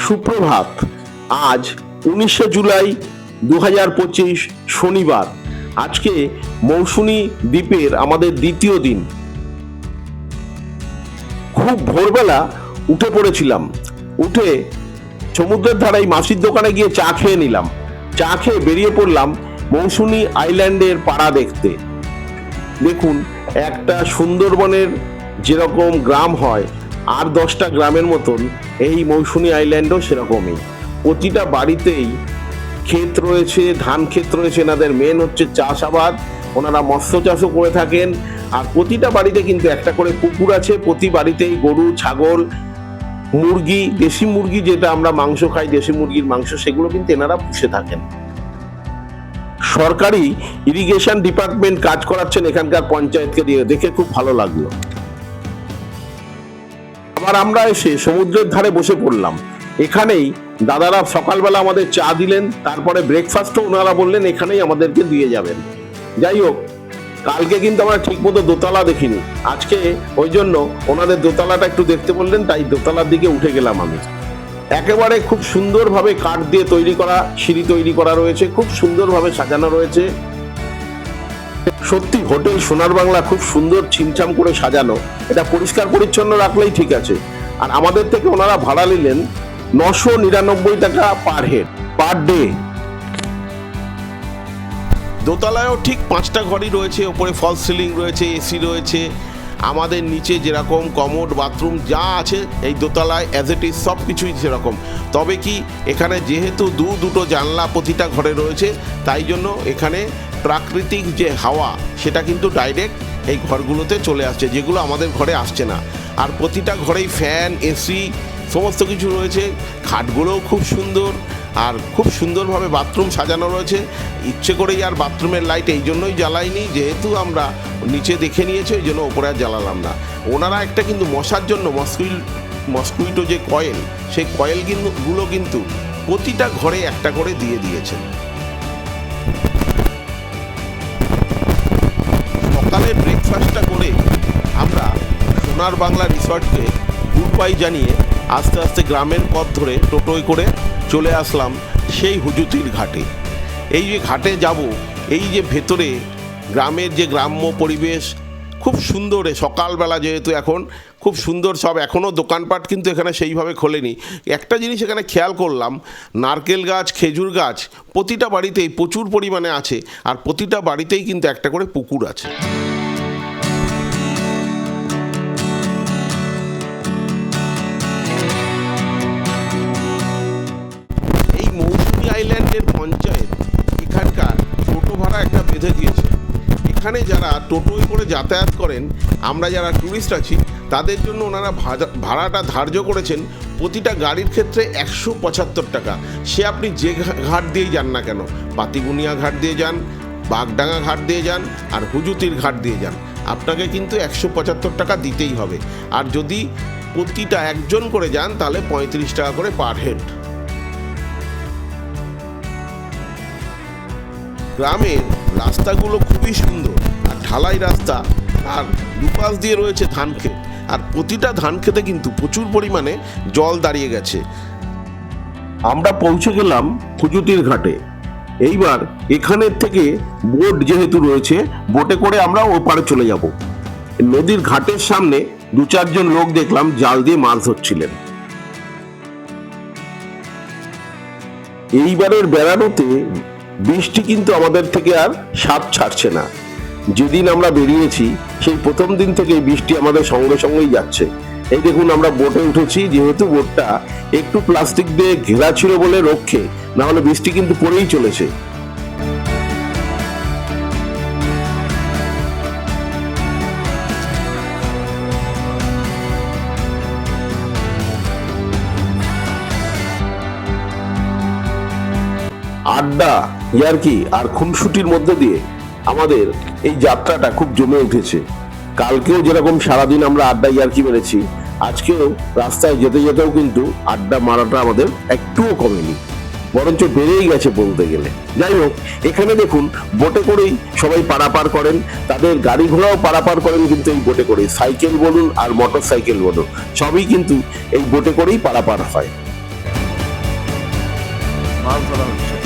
সুপ্রভাত। আজ 19শে জুলাই 2025 শনিবার। আজকে মৌসুনী দ্বীপের আমাদের দ্বিতীয় দিন। খুব ভোরবেলা উঠে পড়েছিলাম। উঠে সমুদ্রের ধারে মাসির দোকানে গিয়ে চা খেয়ে নিলাম। চা খেয়ে বেরিয়ে পড়লাম মৌসুনী আইল্যান্ডের পাড়া দেখতে। দেখুন, একটা সুন্দরবনের যেরকম গ্রাম হয় 8-10টা গ্রামের মতন এই মৌসুনী আইল্যান্ডও সেরকমই। প্রতিটা বাড়িতেই ক্ষেত রয়েছে, ধান ক্ষেত রয়েছে। এনাদের মেন হচ্ছে চাষাবাদ, ওনারা মৎস্য চাষও করে থাকেন। আর প্রতিটা বাড়িতে কিন্তু একটা করে পুকুর আছে। প্রতি বাড়িতেই গরু, ছাগল, মুরগি, দেশি মুরগি যেটা আমরা মাংস খাই, দেশি মুরগির মাংস, সেগুলো কিন্তু এনারা পুষে থাকেন। সরকারি ইরিগেশন ডিপার্টমেন্ট কাজ করাচ্ছেন এখানকার পঞ্চায়েতকে দিয়ে, দেখে খুব ভালো লাগলো। আবার আমরা এসে সমুদ্রের ধারে বসে পড়লাম। এখানেই দাদারা সকালবেলা আমাদের চা দিলেন, তারপরে ব্রেকফাস্টও ওনারা বললেন এখানেই আমাদেরকে দিয়ে যাবেন। যাই হোক, কালকে কিন্তু আমরা ঠিক মতো দোতলা দেখিনি। আজকে ওই জন্য ওনাদের দোতলাটা একটু দেখতে বললেন, তাই দোতলার দিকে উঠে গেলাম আমি। একেবারে খুব সুন্দরভাবে কাঠ দিয়ে তৈরি করা সিঁড়ি তৈরি করা রয়েছে, খুব সুন্দরভাবে সাজানো রয়েছে। সত্যি হোটেল সোনার বাংলা খুব সুন্দর ছিমছাম করে সাজানো। এটা পরিষ্কার পরিচ্ছন্ন রাখলেই ঠিক আছে। আর আমাদের থেকে ওনারা ভাড়া নিলেন 999 টাকা পার হেড, পার ডে। দোতলায়ও ঠিক 5টা ঘরই রয়েছে। ওপরে ফল সিলিং রয়েছে, এসি রয়েছে। আমাদের নিচে যেরকম কমোড, বাথরুম যা আছে এই দোতলায় অ্যাজ ইট ইজ সব কিছুই সেরকম। তবে কি এখানে যেহেতু দুটো জানলা প্রতিটা ঘরে রয়েছে, তাই জন্য এখানে প্রাকৃতিক যে হাওয়া সেটা কিন্তু ডাইরেক্ট এই ঘরগুলোতে চলে আসছে, যেগুলো আমাদের ঘরে আসছে না। আর প্রতিটা ঘরেই ফ্যান, এসি সমস্ত কিছু রয়েছে। খাটগুলোও খুব সুন্দর, আর খুব সুন্দরভাবে বাথরুম সাজানো রয়েছে। ইচ্ছে করেই আর বাথরুমের লাইট এই জন্যই জ্বালাইনি, যেহেতু আমরা নিচে দেখে নিয়েছি, ওই জন্য ওপরে আর জ্বালালাম না। ওনারা একটা কিন্তু মশার জন্য মসকুইটো যে কয়েল, সেই কয়েল গুলো কিন্তু প্রতিটা ঘরে একটা করে দিয়ে দিয়েছেন। সকালে ব্রেকফাস্টটা করে আমরা সোনার বাংলা রিসর্টকে গুড বাই জানিয়ে আস্তে আস্তে গ্রামের পথ ধরে টোটোয় করে চলে আসলাম সেই হুজুতির ঘাটে। এই যে ঘাটে যাব, এই যে ভেতরে গ্রামের যে গ্রাম্য পরিবেশ খুব সুন্দর। সকালবেলা যেহেতু এখন খুব সুন্দর সব, এখনও দোকানপাট কিন্তু এখানে সেইভাবে খোলেনি। একটা জিনিস এখানে খেয়াল করলাম, নারকেল গাছ, খেজুর গাছ প্রতিটা বাড়িতেই প্রচুর পরিমাণে আছে। আর প্রতিটা বাড়িতেই কিন্তু একটা করে পুকুর আছে। আইল্যান্ডের পঞ্চায়েত এখানকার টোটো ভাড়া একটা বেঁধে দিয়েছে। এখানে যারা টোটোয় করে যাতায়াত করেন, আমরা যারা ট্যুরিস্ট আছি, তাদের জন্য ওনারা ভাড়াটা ধার্য করেছেন প্রতিটা গাড়ির ক্ষেত্রে 175 টাকা। সে আপনি যে ঘাট দিয়েই যান না কেন, পাতিগুনিয়া ঘাট দিয়ে যান, বাগডাঙ্গা ঘাট দিয়ে যান, আর হুজুতির ঘাট দিয়ে যান, আপনাকে কিন্তু 175 টাকা দিতেই হবে। আর যদি প্রতিটা একজন করে যান তাহলে 35 টাকা করে পার হেড। গ্রামের রাস্তাগুলো খুবই সুন্দর, আর ঢালাই রাস্তা, আর দুপাশ দিয়ে রয়েছে ধান ক্ষেত। আর প্রতিটা ধান ক্ষেতে কিন্তু প্রচুর পরিমাণে জল দাঁড়িয়ে গেছে। আমরা পৌঁছে গেলাম হুজুতির ঘাটে। এইবার এখানের থেকে বোট যেহেতু রয়েছে, বোটে করে আমরা ওপারে চলে যাব। নদীর ঘাটের সামনে 2-4 জন লোক দেখলাম জাল দিয়ে মাছ ধরছিলেন। এইবারের বেড়ানোতে বৃষ্টি কিন্তু আমাদের থেকে আর সাপ ছাড়ছে না। যেদিন আমরা বেরিয়েছি সেই প্রথম দিন থেকেই বৃষ্টি আমাদের সঙ্গে সঙ্গেই যাচ্ছে। এই দেখুন, আমরা বোটে উঠেছি। যেহেতু বোটটা একটু প্লাস্টিক দিয়ে ঘেরা ছিল বলে রক্ষে, না হলে বৃষ্টি কিন্তু পড়েই চলেছে। আড্ডা, ইয়ার্কি আর খুনসুটির মধ্যে দিয়ে আমাদের এই যাত্রাটা খুব জমে উঠেছে। কালকেও যেরকম সারাদিন আমরা আড্ডা ইয়ার্কি মেরেছি, আজকেও রাস্তায় যেতে যেতেও কিন্তু আড্ডা মারাটা আমাদের একটুও কমেনি, বরঞ্চ বেড়েই গেছে বলতে গেলে। যাই হোক, এখানে দেখুন বোটে করেই সবাই পারাপার করেন, তাদের গাড়ি ঘোড়াও পারাপার করেন কিন্তু এই বোটে করে। সাইকেল বলুন আর মোটর সাইকেল বলুন, সবই কিন্তু এই বোটে করেই পারাপার হয়। মাছ ধরা হচ্ছে।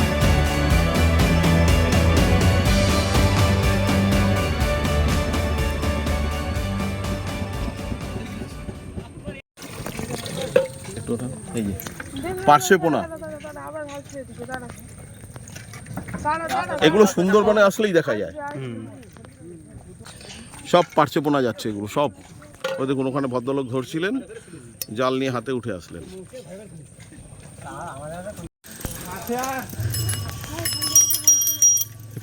এই যে পার্শে পোনা, এগুলো সুন্দরবনে আসলেই দেখা যায়। সব পার্শে পোনা যাচ্ছে এগুলো সব। ওই দেখুন ওখানে ভদ্রলোক ধরছিলেন, জাল নিয়ে হাতে উঠে আসলেন।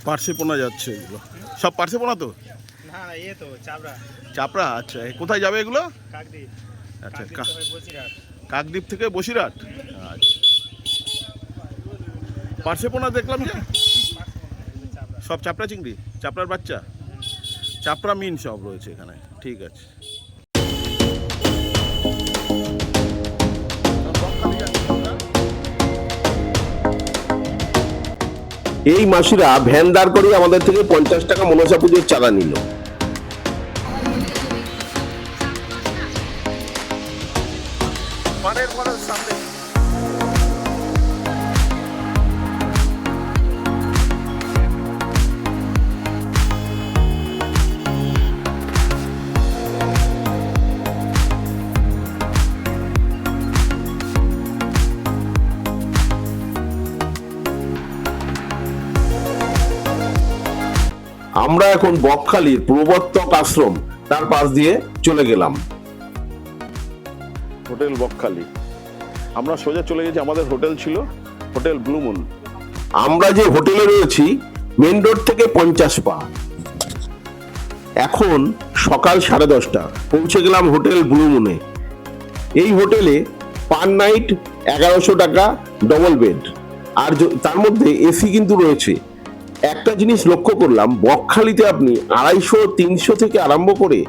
পার্শে পোনা যাচ্ছে এগুলো সব। পার্শে পোনা তো চাপড়া। আচ্ছা কোথায় যাবে এগুলো? আচ্ছা কাকদ্বীপ থেকে বসিরহাট। আচ্ছা পার্শে পোনা দেখলাম যে সব চাপড়া চিংড়ি, চাপড়ার বাচ্চা, চাপড়া মিন সব রয়েছে এখানে। ঠিক আছে। এই মাসিরা ভ্যান দাঁড় করে আমাদের থেকে 50 টাকা মনসা পুজোর চাঁদা নিল। আমরা এখন বকখালির প্রবর্তক আশ্রম তার পাশ দিয়ে চলে গেলাম। হোটেল বকখালি। আমরা সোজা চলে গেছি, আমাদের হোটেল ছিল হোটেল ব্লু মুন। আমরা যে হোটেলে রয়েছি মেন রোড থেকে 50 পা। এখন সকাল 10:30, পৌঁছে গেলাম হোটেল ব্লু মুনে। এই হোটেলে পার নাইট 1100 টাকা, ডবল বেড, আর তার মধ্যে এসি কিন্তু রয়েছে। একটা জিনিস লক্ষ্য করলাম, বকখালিতে আপনি 250, 300 থেকে আরম্ভ করে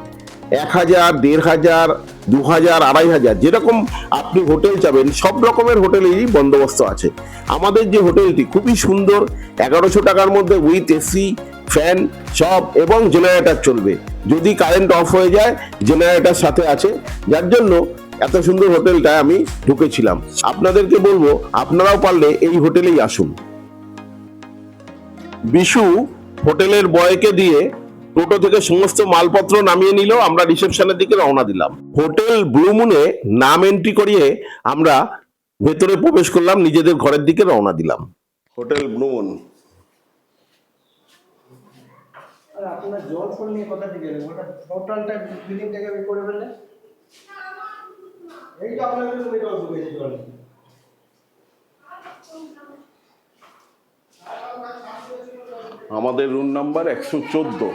1000, 1500, 2000, 2500 যেরকম আপনি হোটেল চাবেন সব রকমের হোটেলেরই বন্দোবস্ত আছে। আমাদের যে হোটেলটি খুবই সুন্দর, 1100 টাকার মধ্যে উইথ এসি, ফ্যান সব, এবং জেনারেটর চলবে। যদি কারেন্ট অফ হয়ে যায় জেনারেটর সাথে আছে, যার জন্য এত সুন্দর হোটেলটায় আমি ঢুকেছিলাম। আপনাদেরকে বলবো আপনারাও পারলে এই হোটেলেই আসুন। বিশু হোটেলের বয়কে দিয়ে টোটো থেকে সমস্ত মালপত্র নামিয়ে নিল। আমরা রিসেপশনের দিকে রওনা দিলাম। হোটেল ব্লু মুনে নাম এন্ট্রি করিয়ে আমরা ভেতরে প্রবেশ করলাম, নিজেদের ঘরের দিকে রওনা দিলাম। Hotel blue moon. আপনার জল ফুল নিয়ে কথা থেকে গেলেন, ওটা টোটালটা বিল্ডিংটাকে করে ফেললে এইটা আপনাদের রুমে জল ঢুকেছে জল। আমাদের রুম নাম্বার 114।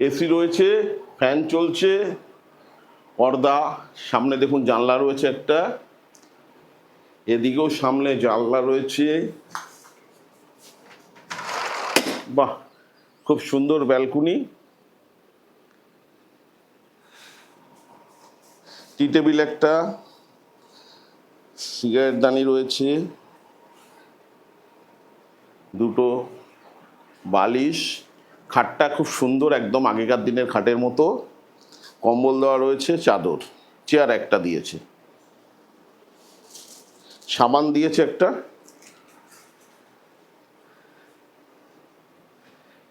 এসি রয়েছে, ফ্যান চলছে, পর্দা, সামনে দেখুন জানলা রয়েছে একটা, এদিকেও সামনে জানলা রয়েছে। বাহ, খুব সুন্দর ব্যালকনি। টি টেবিল একটা, সিগারেট দানি রয়েছে, দুটো বালিশ, খাটটা খুব সুন্দর একদম আগেকার দিনের খাটের মতো, কম্বল দেওয়া রয়েছে, চাদর, চেয়ার একটা দিয়েছে, সাবান দিয়েছে একটা,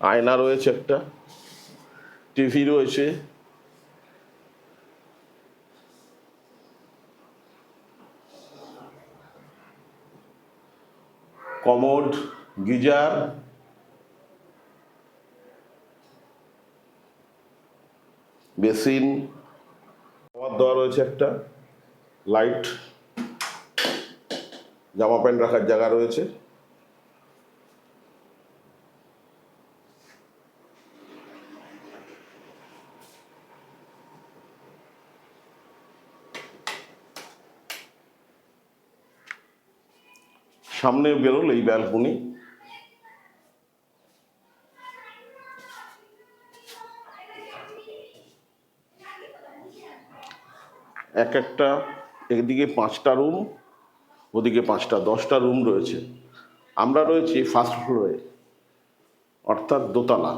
আয়না রয়েছে একটা, টিভি রয়েছে, কমোড, গিজার, বেসিন, খাবার দেওয়া রয়েছে একটা, লাইট, জামা প্যান্ট রাখার জায়গা রয়েছে। সামনে বেরোল এই ব্যালকনি। এক একটা, একদিকে 5টা রুম, ওদিকে 5টা, 10টা রুম রয়েছে। আমরা রয়েছি ফার্স্ট ফ্লোরে, অর্থাৎ দোতলা।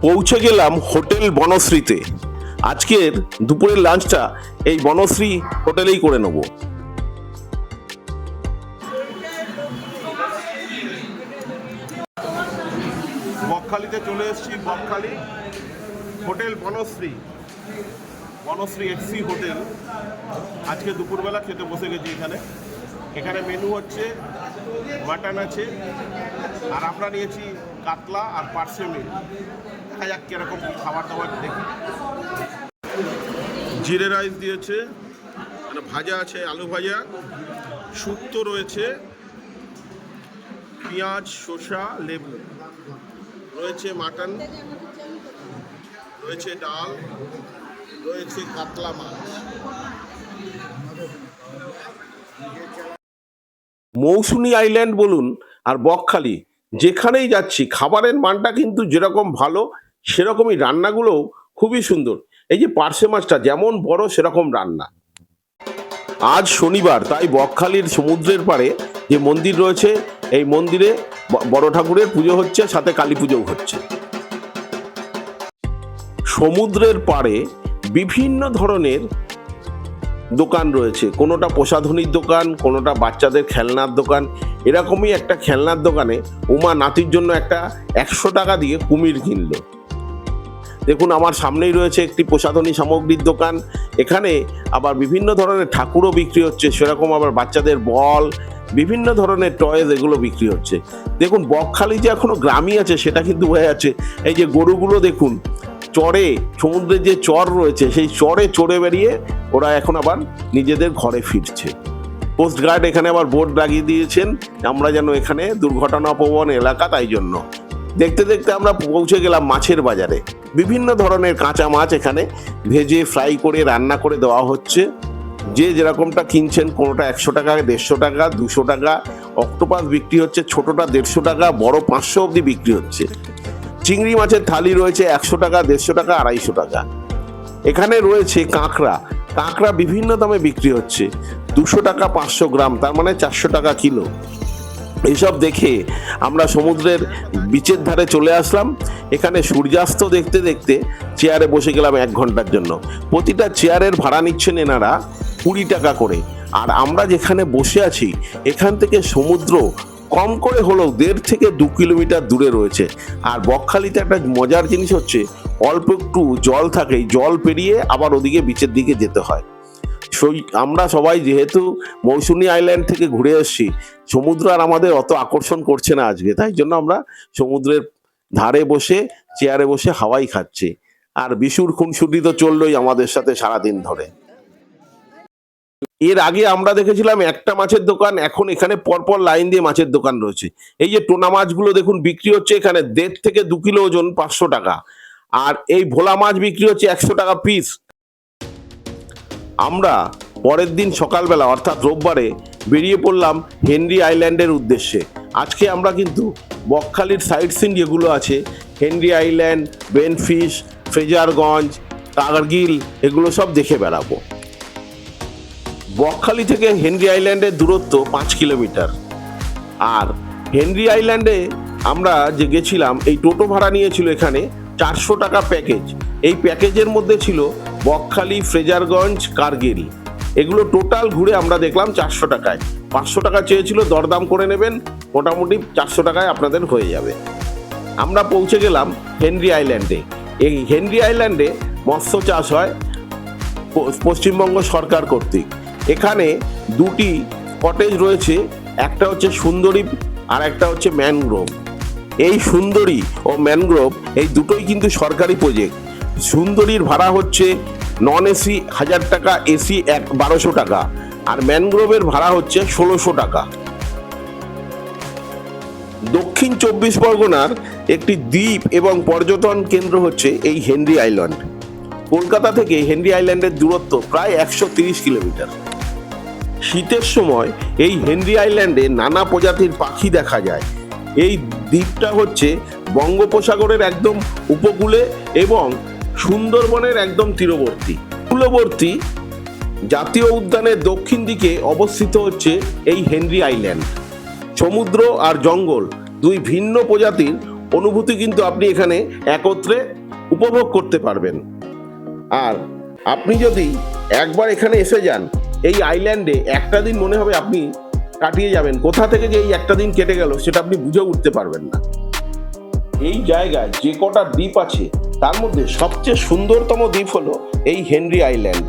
পৌঁছে গেলাম হোটেল বনশ্রীতে। আজকের দুপুরের লাঞ্চটা এই বনশ্রী হোটেলেই করে নেব। বকখালিতে চলে এসেছি, Bakkhali hotel Banashree, Banashree AC hotel. আজকে দুপুরবেলা খেতে বসে গেছি এখানে। এখানে মেনু হচ্ছে মাটন আছে, আর আমরা নিয়েছি কাতলা আর পার্সে মিল। দেখা যাক কিরকম কি খাবার দাবার দেখি। জিরে রাইস দিয়েছে, মানে ভাজা আছে, আলু ভাজা, শুক্তো রয়েছে, পেঁয়াজ, শসা, লেবু রয়েছে, মাটন রয়েছে, ডাল রয়েছে, কাতলা মাছ। মৌসুমী আইল্যান্ড বলুন আর বকখালি, যেখানেই যাচ্ছি খাবারের মানটা কিন্তু যেরকম ভালো, সেরকমই রান্নাগুলোও খুবই সুন্দর। এই যে পার্সে মাছটা যেমন বড় সেরকম রান্না। আজ শনিবার, তাই বকখালির সমুদ্রের পাড়ে যে মন্দির রয়েছে, এই মন্দিরে বড় ঠাকুরের পুজো হচ্ছে, সাথে কালী পুজোও হচ্ছে। সমুদ্রের পাড়ে বিভিন্ন ধরনের দোকান রয়েছে, কোনোটা প্রসাধনীর দোকান, কোনোটা বাচ্চাদের খেলনার দোকান। এরকমই একটা খেলনার দোকানে উমা নাতির জন্য একটা 100 টাকা দিয়ে কুমির কিনলো। দেখুন আমার সামনেই রয়েছে একটি প্রসাধনী সামগ্রীর দোকান। এখানে আবার বিভিন্ন ধরনের ঠাকুরও বিক্রি হচ্ছে, সেরকম আবার বাচ্চাদের বল, বিভিন্ন ধরনের টয়েস এগুলো বিক্রি হচ্ছে। দেখুন বকখালি যে এখনো গ্রামই আছে সেটা কিন্তু বোঝা যাচ্ছে। এই যে গরুগুলো দেখুন, চরে, সমুদ্রের যে চর রয়েছে সেই চরে চড়ে বেরিয়ে ওরা এখন আবার নিজেদের ঘরে ফিরছে। কোস্টগার্ড এখানে আবার বোর্ড লাগিয়ে দিয়েছেন, আমরা যেন এখানে দুর্ঘটনাপ্রবণ এলাকা, তাই জন্য। দেখতে দেখতে আমরা পৌঁছে গেলাম মাছের বাজারে। বিভিন্ন ধরনের কাঁচা মাছ এখানে ভেজে ফ্রাই করে রান্না করে দেওয়া হচ্ছে। যে যেরকমটা কিনছেন, কোনোটা 100 টাকা, 150 টাকা, 200 টাকা। অক্টোপাস বিক্রি হচ্ছে, ছোটটা 150 টাকা, বড় 500 অবধি বিক্রি হচ্ছে। চিংড়ি মাছের থালি রয়েছে 100 টাকা, 150 টাকা, 250 টাকা। এখানে রয়েছে কাঁকড়া, কাঁকড়া বিভিন্ন দামে বিক্রি হচ্ছে, 200 টাকা 500 গ্রাম, তার মানে 400 টাকা কিলো। এইসব দেখে আমরা সমুদ্রের বিচের ধারে চলে আসলাম। এখানে সূর্যাস্ত দেখতে দেখতে চেয়ারে বসে গেলাম 1 ঘন্টার জন্য। প্রতিটা চেয়ারের ভাড়া নিচ্ছেন এনারা 20 টাকা করে। আর আমরা যেখানে বসে আছি এখান থেকে সমুদ্র কম করে হলেও 1.5 থেকে 2 কিলোমিটার দূরে রয়েছে। আর বকখালিতে একটা মজার জিনিস হচ্ছে, অল্প একটু জল থাকে, জল পেরিয়ে আবার ওদিকে বিচের দিকে যেতে হয়। আমরা সবাই যেহেতু মৌসুমী আইল্যান্ড থেকে ঘুরে এসেছি, সমুদ্র আর আমাদের অত আকর্ষণ করছে না আজকে, তাই জন্য আমরা সমুদ্রের ধারে বসে চেয়ারে বসে হাওয়াই খাচ্ছি। আর বিশুর খুনসুটি তো চললোই আমাদের সাথে সারাদিন ধরে। এর আগে আমরা দেখেছিলাম একটা মাছের দোকান, এখন এখানে পরপর লাইন দিয়ে মাছের দোকান রয়েছে। এই যে টোনা মাছগুলো দেখুন বিক্রি হচ্ছে এখানে 1.5 থেকে 2 কিলো ওজন 500 টাকা। আর এই ভোলা মাছ বিক্রি হচ্ছে 100 টাকা পিস। আমরা পরের দিন সকালবেলা অর্থাৎ রোববারে বেরিয়ে পড়লাম হেনরি আইল্যান্ডের উদ্দেশ্যে। আজকে আমরা কিন্তু বকখালির সাইট সিন যেগুলো আছে, হেনরি আইল্যান্ড, বেনফিশ, ফ্রেজারগঞ্জ, কার্গিল, এগুলো সব দেখে বেড়াবো। বকখালি থেকে হেনরি আইল্যান্ডের দূরত্ব 5 কিলোমিটার। আর হেনরি আইল্যান্ডে আমরা যে গেছিলাম, এই টোটো ভাড়া নিয়েছিল এখানে 400 টাকা প্যাকেজ। এই প্যাকেজের মধ্যে ছিল বকখালি, ফ্রেজারগঞ্জ, কার্গিল, এগুলো টোটাল ঘুরে আমরা দেখলাম 400 টাকায়। 500 টাকা চেয়েছিল, দরদাম করে নেবেন, মোটামুটি 400 টাকায় আপনাদের হয়ে যাবে। আমরা পৌঁছে গেলাম হেনরি আইল্যান্ডে। এই হেনরি আইল্যান্ডে মৎস্য চাষ হয় পশ্চিমবঙ্গ সরকার কর্তৃক। এখানে 2টি কটেজ রয়েছে, একটা হচ্ছে সুন্দরী আর একটা হচ্ছে ম্যানগ্রোভ। এই সুন্দরী ও ম্যানগ্রোভ এই দুটোই কিন্তু সরকারি প্রজেক্ট। সুন্দরীর ভাড়া হচ্ছে নন এসি 1000 টাকা, এসি 1200 টাকা, আর ম্যানগ্রোভের ভাড়া হচ্ছে 1600 টাকা। দক্ষিণ 24 পরগনার একটি দ্বীপ এবং পর্যটন কেন্দ্র হচ্ছে এই হেনরি আইল্যান্ড। কলকাতা থেকে হেনরি আইল্যান্ডের দূরত্ব প্রায় 130 কিলোমিটার। শীতের সময় এই হেনরি আইল্যান্ডে নানা প্রজাতির পাখি দেখা যায়। এই দ্বীপটা হচ্ছে বঙ্গোপসাগরের একদম উপকূলে এবং সুন্দরবনের একদম তীরবর্তী জাতীয় উদ্যানের দক্ষিণ দিকে অবস্থিত হচ্ছে এই হেনরি আইল্যান্ড। সমুদ্র আর জঙ্গল, দুই ভিন্ন প্রজাতির অনুভূতি কিন্তু আপনি এখানে একত্রে উপভোগ করতে পারবেন। আর আপনি যদি একবার এখানে এসে যান, এই আইল্যান্ডে একটা দিন মনে হবে আপনি কাটিয়ে যাবেন, কোথা থেকে যে এই একটা দিন কেটে গেল সেটা আপনি বুঝে উঠতে পারবেন না। এই জায়গায় যে কটা দ্বীপ আছে তার মধ্যে সবচেয়ে সুন্দরতম দ্বীপ হলো এই হেনরি আইল্যান্ড।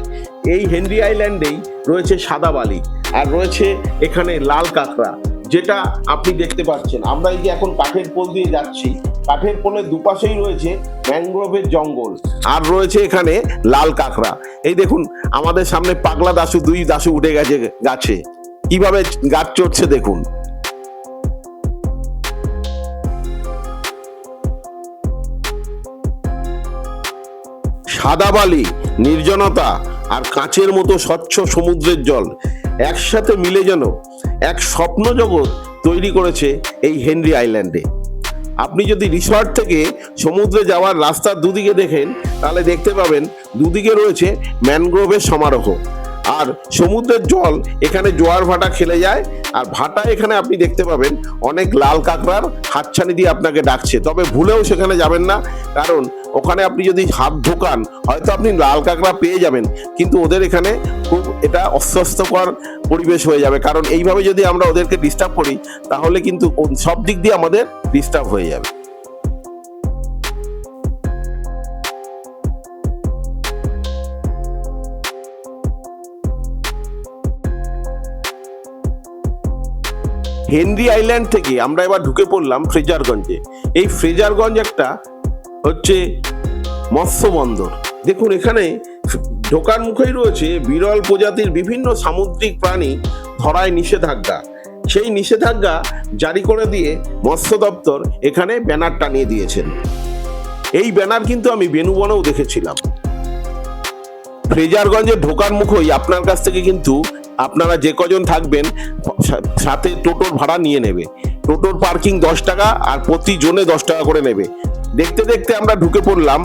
এই হেনরি আইল্যান্ডেই রয়েছে সাদা বালি, আর রয়েছে এখানে লাল কাঁকড়া, যেটা আপনি দেখতে পাচ্ছেন। আমরা এই যে এখন কাঠের পোল দিয়ে যাচ্ছি, কাঠের পোলের দুপাশেই রয়েছে ম্যানগ্রোভের জঙ্গল, আর রয়েছে এখানে লাল কাঁকড়া। এই দেখুন আমাদের সামনে পাগলা দাশু, দুই দাশু উঠে গেছে গাছে, কিভাবে গাছ চড়ছে দেখুন। সাদা বালি, নির্জনতা আর কাঁচের মতো স্বচ্ছ সমুদ্রের জল একসাথে মিলে যেন এক স্বপ্ন জগৎ তৈরি করেছে এই হেনরি আইল্যান্ডে। আপনি যদি রিসর্ট থেকে সমুদ্রে যাওয়ার রাস্তার দুদিকে দেখেন, তাহলে দেখতে পাবেন দুদিকে রয়েছে ম্যানগ্রোভের সমারোহ, আর সমুদ্রের জল এখানে জোয়ার ভাটা খেলে যায়, আর ভাটা এখানে আপনি দেখতে পাবেন অনেক লাল কাঁকড়ার হাতছানি দিয়ে আপনাকে ডাকছে। তবে ভুলেও সেখানে যাবেন না, কারণ ওখানে আপনি যদি হাত ঢোকান হয়তো আপনি লাল কাঁকড়া পেয়ে যাবেন, কিন্তু ওদের এখানে খুব এটা অস্বস্থকর পরিবেশ হয়ে যাবে, কারণ এইভাবে যদি আমরা ওদেরকে ডিস্টার্ব করি তাহলে কিন্তু সব দিক দিয়ে আমাদের ডিস্টার্ব হয়ে যাবে। হেনরি আইল্যান্ড থেকে আমরা এবার ঢুকে পড়লাম ফ্রেজারগঞ্জে। এই ফ্রেজারগঞ্জ একটা হচ্ছে মৎস্য বন্দর। দেখুন এখানে ঢোকার মুখেই রয়েছে বিরল প্রজাতির বিভিন্ন সামুদ্রিক প্রাণী ধরায় নিষেধাজ্ঞা। সেই নিষেধাজ্ঞা জারি করে দিয়ে মৎস্য দপ্তর এখানে ব্যানার টানিয়ে দিয়েছেন। এই ব্যানার কিন্তু আমি বেনুবনেও দেখেছিলাম। ফ্রেজারগঞ্জে ঢোকার মুখেই আপনার কাছ থেকে কিন্তু আপনারা যে কজন থাকবেন সাথে টোটোর ভাড়া নিয়ে নেবে। টোটোর পার্কিং 10 টাকা, আর প্রতি জনে 10 টাকা করে নেবে। দেখতে দেখতে আমরা ঢুকে পড়লাম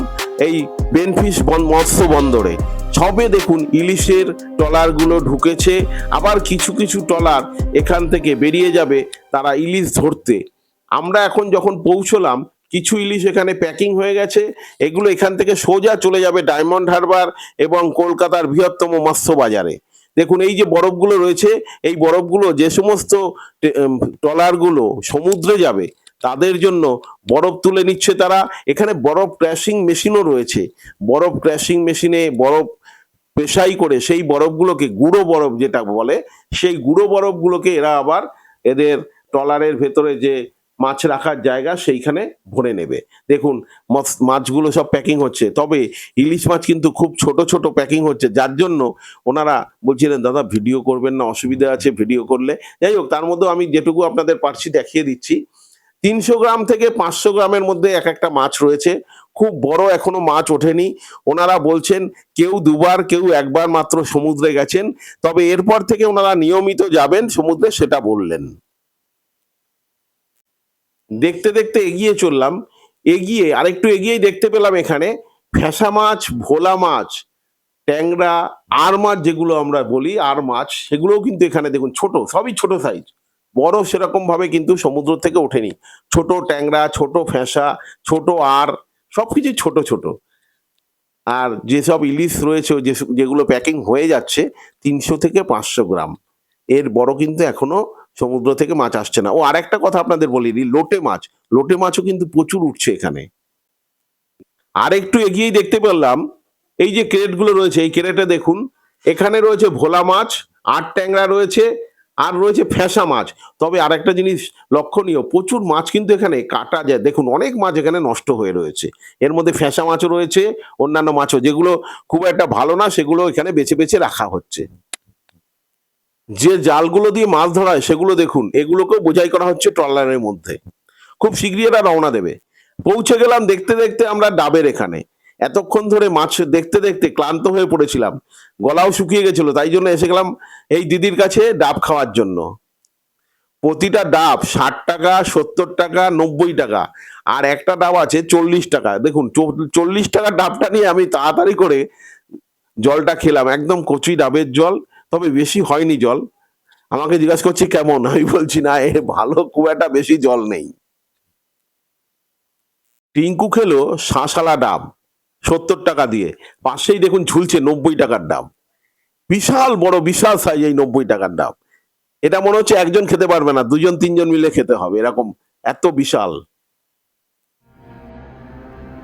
এই বেনফিশ মৎস্য বন্দরে। সবে দেখুন ইলিশের ট্রলারগুলো ঢুকেছে, আবার কিছু কিছু ট্রলার এখান থেকে বেরিয়ে যাবে তারা ইলিশ ধরতে। আমরা এখন যখন পৌঁছলাম, কিছু ইলিশ এখানে প্যাকিং হয়ে গেছে, এগুলো এখান থেকে সোজা চলে যাবে ডায়মন্ড হারবার এবং কলকাতার বৃহত্তম মৎস্য বাজারে। দেখুন এই যে বরফগুলো রয়েছে, এই বরফগুলো যে সমস্ত ট্রলারগুলো সমুদ্রে যাবে তাদের জন্য বরফ তুলে নিচ্ছে তারা। এখানে বরফ ক্র্যাশিং মেশিনও রয়েছে। বরফ ক্র্যাশিং মেশিনে বরফ পেশাই করে সেই বরফগুলোকে, গুঁড়ো বরফ যেটা বলে, সেই গুঁড়ো বরফগুলোকে এরা আবার এদের ট্রলারের ভেতরে যে মাছ রাখার জায়গা সেইখানে ভরে নেবে। দেখুন মাছগুলো সব প্যাকিং হচ্ছে, তবে ইলিশ মাছ কিন্তু খুব ছোট ছোট প্যাকিং হচ্ছে, যার জন্য ওনারা বলছিলেন দাদা ভিডিও করবেন না, অসুবিধা আছে ভিডিও করলে। যাই হোক, তার মধ্যে আমি যেটুকু আপনাদের পারছি দেখিয়ে দিচ্ছি। 300 গ্রাম থেকে 500 গ্রামের মধ্যে এক একটা মাছ রয়েছে। খুব বড় এখনো মাছ ওঠেনি। ওনারা বলছেন কেউ দুবার কেউ একবার মাত্র সমুদ্রে গেছেন, তবে এরপর থেকে ওনারা নিয়মিত যাবেন সমুদ্রে, সেটা বললেন। দেখতে দেখতে এগিয়ে চললাম, এগিয়ে আরেকটু এগিয়েই দেখতে পেলাম এখানে ফ্যাসা মাছ, ভোলা মাছ, ট্যাংরা, আর মাছ যেগুলো আমরা বলি আর মাছ, সেগুলোও কিন্তু এখানে দেখুন ছোট, সবই ছোট সাইজ, বড় সেরকম ভাবে কিন্তু সমুদ্র থেকে ওঠেনি। ছোট ট্যাংরা, ছোট ফ্যাসা, ছোট আর, সবকিছু ছোট ছোট। আর যেসব ইলিশ রয়েছে যেগুলো প্যাকিং হয়ে যাচ্ছে 300 থেকে 500 গ্রাম, এর বড় কিন্তু এখনো সমুদ্র থেকে মাছ আসছে না। ও আরেকটা কথা আপনাদের বলিনি, লোটে মাছ, লোটে মাছও কিন্তু প্রচুর উঠছে এখানে। আর একটু এগিয়েই দেখতে পেলাম এই যে ক্রেটগুলো রয়েছে, এই ক্রেটে দেখুন এখানে রয়েছে ভোলা মাছ, আর ট্যাংরা রয়েছে, আর রয়েছে ফ্যাসা মাছ। তবে আরেকটা জিনিস লক্ষণীয়, প্রচুর মাছ কিন্তু এখানে কাটা যায়। দেখুন অনেক মাছ এখানে নষ্ট হয়ে রয়েছে, এর মধ্যে ফ্যাসা মাছও রয়েছে, অন্যান্য মাছও যেগুলো খুব একটা ভালো না সেগুলো এখানে বেছে বেছে রাখা হচ্ছে। যে জালগুলো দিয়ে মাছ ধরা হয় সেগুলো দেখুন, এগুলোকেও বোঝাই করা হচ্ছে ট্রলারের মধ্যে। খুব শীঘ্রই এরা রওনা দেবে। পৌঁছে গেলাম দেখতে দেখতে আমরা ডাবের এখানে। এতক্ষণ ধরে মাছ দেখতে দেখতে ক্লান্ত হয়ে পড়েছিলাম, গলাও শুকিয়ে গেছিল, তাই জন্য এসে গেলাম এই দিদির কাছে ডাব খাওয়ার জন্য। প্রতিটা ডাব 60 টাকা, 70 টাকা, 90 টাকা, আর একটা ডাব আছে 40 টাকা। দেখুন 40 টাকার ডাবটা নিয়ে আমি তাড়াতাড়ি করে জলটা খেলাম, একদম কচি ডাবের জল, তবে বেশি হয়নি জল। আমাকে জিজ্ঞাসা করছি কেমন, আমি বলছি না এ ভালো, খুব একটা বেশি জল নেই। টিঙ্কু খেলো শাঁসালা ডাব, 70 টাকা দিয়ে, পাশেই দেখুন ঝুলছে 90 টাকার ডাব। বিশাল বড়, বিশাল সাইজ এই 90 টাকার ডাব। এটা মনে হচ্ছে একজন খেতে পারবে না, 2-3 জন মিলে খেতে হবে, এরকম এত বিশাল।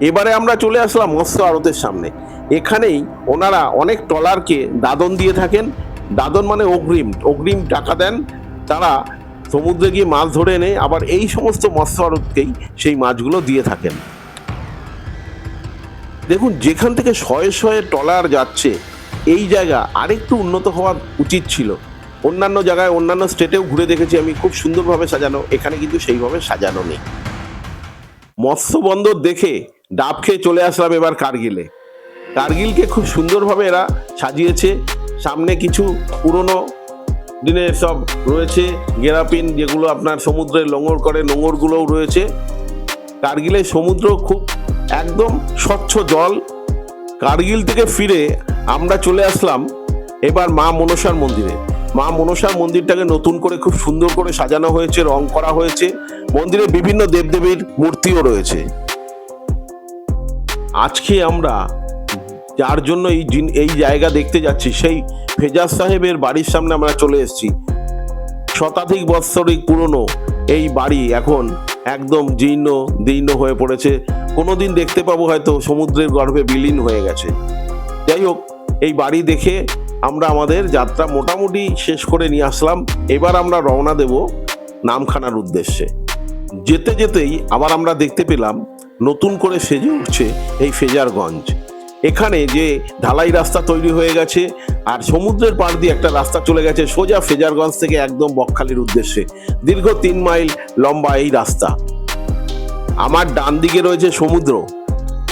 এবারে আমরা চলে আসলাম মৎস্য আড়তের সামনে। এখানেই ওনারা অনেক ট্রলারকে দাদন দিয়ে থাকেন। দাদন মানে অগ্রিম টাকা দেন, তারা সমুদ্রে গিয়ে মাছ ধরে এনে আবার এই সমস্ত মৎস্য আড়তকেই সেই মাছগুলো দিয়ে থাকেন। দেখুন, যেখান থেকে শয়ে শয়ে ট্রলার যাচ্ছে, এই জায়গা আরেকটু উন্নত হওয়া উচিত ছিল। অন্যান্য জায়গায়, অন্যান্য স্টেটেও ঘুরে দেখেছি আমি, খুব সুন্দরভাবে সাজানো, এখানে কিন্তু সেইভাবে সাজানো নেই। মৎস্য বন্দর দেখে ডাব খেয়ে চলে আসলাম এবার কার্গিলে। কার্গিলকে খুব সুন্দরভাবে এরা সাজিয়েছে। সামনে কিছু পুরনো দিনের সব রয়েছে গেরাপিন, যেগুলো আপনার সমুদ্রে নোঙর করে, নোঙরগুলোও রয়েছে। কার্গিলের সমুদ্র খুব একদম স্বচ্ছ জল। কার্গিল থেকে ফিরে আমরা চলে আসলাম এবার মা মনসার মন্দিরে। মা মনসার মন্দিরটাকে নতুন করে খুব সুন্দর করে সাজানো হয়েছে, রং করা হয়েছে। মন্দিরে বিভিন্ন দেবদেবীর মূর্তিও রয়েছে। আজকে আমরা যার জন্য এই জায়গা দেখতে যাচ্ছি, সেই ফেজাজ সাহেবের বাড়ির সামনে আমরা চলে এসেছি। শতাধিক বৎসরিক পুরনো এই বাড়ি এখন একদম দীর্ণ হয়ে পড়েছে। কোনোদিন দেখতে পাবো হয়তো সমুদ্রের গর্ভে বিলীন হয়ে গেছে। যাই হোক, এই বাড়ি দেখে আমরা আমাদের যাত্রা মোটামুটি শেষ করে নিয়ে আসলাম। এবার আমরা রওনা দেব নামখানার উদ্দেশ্যে। যেতে যেতেই আবার আমরা দেখতে পেলাম নতুন করে সেজে উঠছে এই ফেজারগঞ্জ। এখানে যে ঢালাই রাস্তা তৈরি হয়ে গেছে, আর সমুদ্রের পাড় দিয়ে একটা রাস্তা চলে গেছে সোজা ফেজারগঞ্জ থেকে একদম বকখালির উদ্দেশ্যে। দীর্ঘ 3 মাইল লম্বা এই রাস্তা। আমার ডান দিকে রয়েছে সমুদ্র,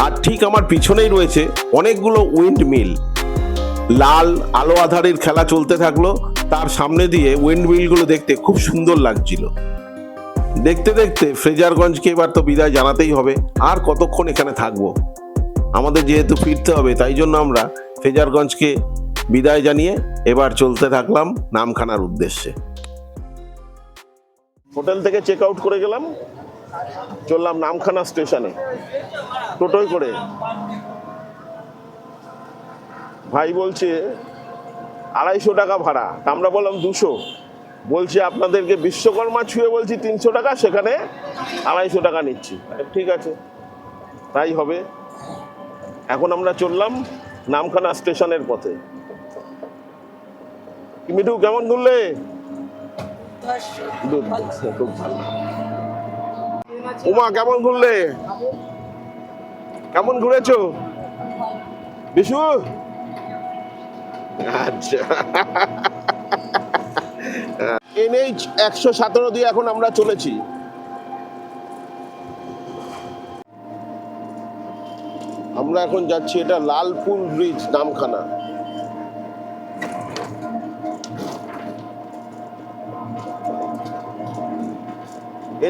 আর ঠিক আমার পিছনেই রয়েছে অনেকগুলো উইন্ড মিল। লাল আলো আঁধারের খেলা চলতে থাকলো, তার সামনে দিয়ে উইন্ড মিলগুলো দেখতে খুব সুন্দর লাগছিল। দেখতে দেখতে ফ্রেজারগঞ্জকে এবার তো বিদায় জানাতেই হবে। আর কতক্ষণ এখানে থাকবো, আমাদের যেহেতু ফিরতে হবে, তাই জন্য আমরা ফ্রেজারগঞ্জকে বিদায় জানিয়ে এবার চলতে থাকলাম নামখানার উদ্দেশ্যে। হোটেল থেকে চেক আউট করে গেলাম, চললাম নামখানা স্টেশনে টোটোয় করে। ভাই বলছে 250 টাকা ভাড়া, আমরা বললাম 200। বলছে আপনাদেরকে বিশ্বকর্মা ছুঁয়ে বলছি 300 টাকা, সেখানে 250 টাকা নিচ্ছি। ঠিক আছে, তাই হবে। এখন আমরা চললাম নামখানা স্টেশনের পথে। মিঠু কেমন ঘুরলে? খুব ভালো। উমা কেমন ঘুরলে? কেমন ঘুরেছো বিশু? আচ্ছা, NH 117 দিয়ে এখন আমরা চলেছি। আমরা এখন যাচ্ছি, এটা লালপুর ব্রিজ, নামখানা।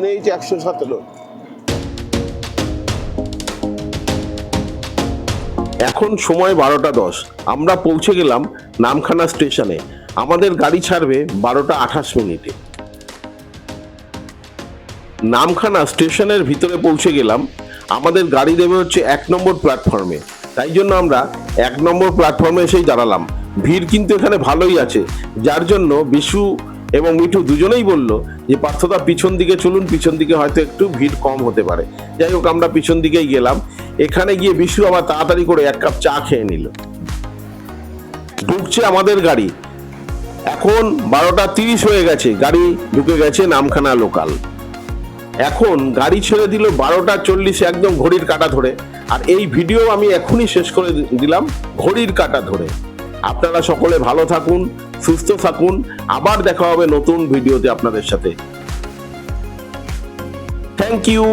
NH 117। এখন সময় 12টা 10। আমরা পৌঁছে গেলাম নামখানা স্টেশনে। আমাদের গাড়ি ছাড়বে 12টা 28 নামখানা স্টেশনের ভিতরে পৌঁছে গেলাম। আমাদের গাড়ি দেবে হচ্ছে 1 নম্বর প্ল্যাটফর্মে, তাই জন্য আমরা 1 নম্বর প্ল্যাটফর্মে এসেই দাঁড়ালাম। ভিড় কিন্তু এখানে ভালোই আছে, যার জন্য বিশু এবং মিঠু দুজনেই বলল যে পার্থদা পিছন দিকে চলুন, পিছন দিকে হয়তো একটু ভিড় কম হতে পারে। যাই হোক, আমরা পিছন দিকেই গেলাম। এখানে গিয়ে বিশু আবার তাড়াতাড়ি করে 1 কাপ চা খেয়ে নিল। ঢুকছে আমাদের গাড়ি। এখন 12টা 30 হয়ে গেছে, গাড়ি ঢুকে গেছে নামখানা লোকাল। এখন গাড়ি ছেড়ে দিল 12টা 40, একদম ঘড়ির কাঁটা ধরে। আর এই ভিডিও আমি এখনই শেষ করে দিলাম ঘড়ির কাঁটা ধরে। আপনারা সকলে ভালো থাকুন, সুস্থ থাকুন। আবার দেখা হবে নতুন ভিডিওতে আপনাদের সাথে। Thank you.